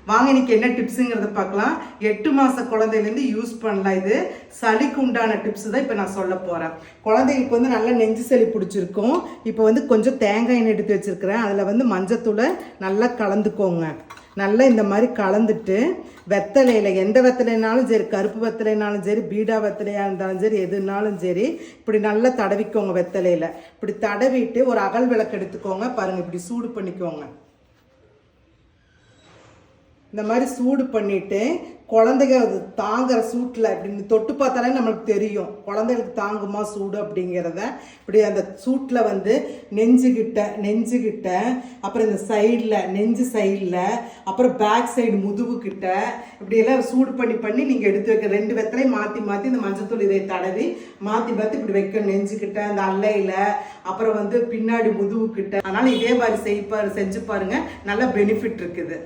வாங்க இன்னைக்கு என்ன டிப்ஸுங்கிறத பார்க்கலாம். 8 மாத குழந்தையிலேருந்து யூஸ் பண்ணலாம். இது சளிக்கு உண்டான டிப்ஸ் தான் இப்போ நான் சொல்ல போகிறேன். குழந்தைங்களுக்கு வந்து நல்லா நெஞ்சு சளி பிடிச்சிருக்கும். இப்போ வந்து கொஞ்சம் தேங்காய் எண்ணெய் எடுத்து வச்சுருக்கிறேன். அதில் வந்து மஞ்சத்தூளை நல்லா கலந்துக்கோங்க. நல்லா இந்த மாதிரி கலந்துட்டு வெத்தலையில் எந்த வெத்தலைனாலும் சரி, கருப்பு வெத்தலைனாலும் சரி, பீடா வெத்தலையாக இருந்தாலும் சரி, எதுனாலும் சரி, இப்படி நல்லா தடவிக்கோங்க. வெத்தலையில் இப்படி தடவிட்டு ஒரு அகல் விளக்கு எடுத்துக்கோங்க. பாருங்கள், இப்படி சூடு பண்ணிக்கோங்க. இந்த மாதிரி சூடு பண்ணிவிட்டு குழந்தைங்க அது தாங்குற சூட்டில் இப்படி தொட்டு பார்த்தாலே நம்மளுக்கு தெரியும் குழந்தைகளுக்கு தாங்குமா சூடு அப்படிங்கிறத. இப்படி அந்த சூட்டில் வந்து நெஞ்சுக்கிட்ட அப்புறம் இந்த சைடில் நெஞ்சு சைடில் அப்புறம் பேக் சைடு முதுகுக்கிட்ட இப்படியெல்லாம் சூடு பண்ணி நீங்கள் எடுத்து வைக்க 2 வெத்தலையும் மாற்றி இந்த மஞ்சத்தூள் இதை தடவி மாற்றி இப்படி வைக்கணும். நெஞ்சுக்கிட்ட அந்த அல்லையில் அப்புறம் வந்து பின்னாடி முதுகுக்கிட்ட. அதனால் இதே மாதிரி செஞ்சு பாருங்கள், நல்ல பெனிஃபிட் இருக்குது.